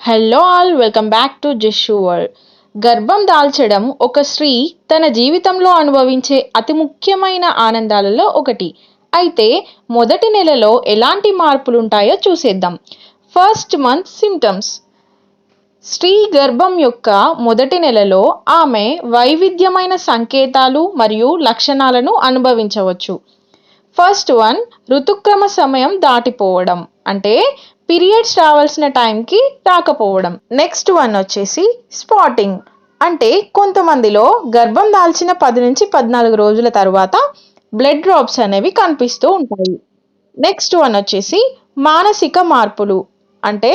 Hello all, welcome back to Jishu world. గర్భం దాల్చడం ఒక స్త్రీ తన జీవితంలో అనుభవించే అతి ముఖ్యమైన ఆనందాలలో ఒకటి. అయితే మొదటి నెలలో ఎలాంటి మార్పులు ఉంటాయో చూసేద్దాం. First month symptoms. స్త్రీ గర్భం యొక్క మొదటి నెలలో ఆమె వైవిధ్యమైన సంకేతాలు మరియు లక్షణాలను అనుభవించవచ్చు. ఫస్ట్ వన్, ఋతుక్రమ సమయం దాటిపోవడం, అంటే పీరియడ్స్ రావాల్సిన టైంకి రాకపోవడం. నెక్స్ట్ వన్ వచ్చేసి స్పాటింగ్, అంటే కొంతమందిలో గర్భం దాల్చిన 10 నుంచి 14 రోజుల తర్వాత బ్లడ్ డ్రాప్స్ అనేవి కనిపిస్తూ ఉంటాయి. నెక్స్ట్ వన్ వచ్చేసి మానసిక మార్పులు, అంటే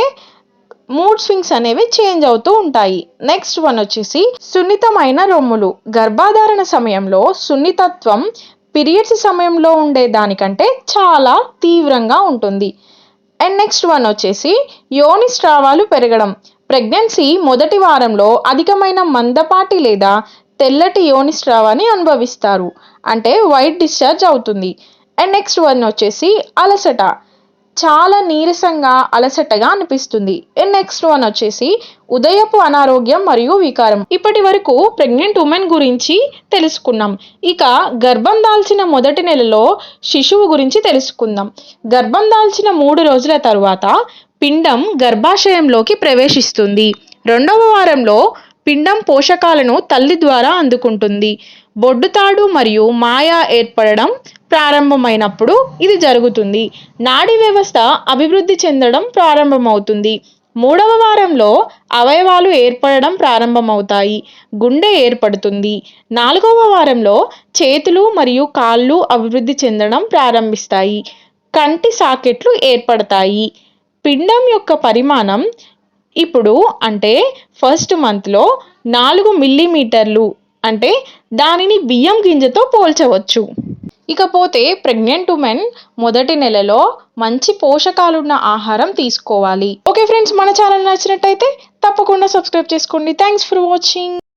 మూడ్ స్వింగ్స్ అనేవి చేంజ్ అవుతూ ఉంటాయి. నెక్స్ట్ వన్ వచ్చేసి సున్నితమైన రొమ్ములు. గర్భధారణ సమయంలో సున్నితత్వం పీరియడ్స్ సమయంలో ఉండే దానికంటే చాలా తీవ్రంగా ఉంటుంది. అండ్ నెక్స్ట్ వన్ వచ్చేసి యోని స్రావాలు పెరగడం. ప్రెగ్నెన్సీ మొదటి వారంలో అధికమైన మందపాటి లేదా తెల్లటి యోని స్రావాన్ని అనుభవిస్తారు, అంటే వైట్ డిశ్చార్జ్ అవుతుంది. అండ్ నెక్స్ట్ వన్ వచ్చేసి అలసట, చాలా నీరసంగా అలసటగా అనిపిస్తుంది. అండ్ నెక్స్ట్ వన్ వచ్చేసి ఉదయపు అనారోగ్యం మరియు వికారం. ఇప్పటి వరకు ప్రెగ్నెంట్ ఉమెన్ గురించి తెలుసుకున్నాం. ఇక గర్భం దాల్చిన మొదటి నెలలో శిశువు గురించి తెలుసుకుందాం. గర్భం దాల్చిన 3 రోజుల తరువాత పిండం గర్భాశయంలోకి ప్రవేశిస్తుంది. 2వ వారంలో పిండం పోషకాలను తల్లి ద్వారా అందుకుంటుంది. బొడ్డుతాడు మరియు మాయ ఏర్పడడం ప్రారంభమైనప్పుడు ఇది జరుగుతుంది. నాడీ వ్యవస్థ అభివృద్ధి చెందడం ప్రారంభమవుతుంది. 3వ వారంలో అవయవాలు ఏర్పడడం ప్రారంభమవుతాయి. గుండె ఏర్పడుతుంది. 4వ వారంలో చేతులు మరియు కాళ్ళు అభివృద్ధి చెందడం ప్రారంభిస్తాయి. కంటి సాకెట్లు ఏర్పడతాయి. పిండం యొక్క పరిమాణం ఇప్పుడు, అంటే ఫస్ట్ మంత్లో 4 మిల్లీమీటర్లు, అంటే దానిని బియ్యం గింజతో పోల్చవచ్చు. ఇకపోతే ప్రెగ్నెంట్ ఉమెన్ మొదటి నెలలో మంచి పోషకాలున్న ఆహారం తీసుకోవాలి. ఓకే ఫ్రెండ్స్, మన ఛానల్ నచ్చినట్టయితే తప్పకుండా సబ్స్క్రైబ్ చేసుకోండి. Thanks for watching.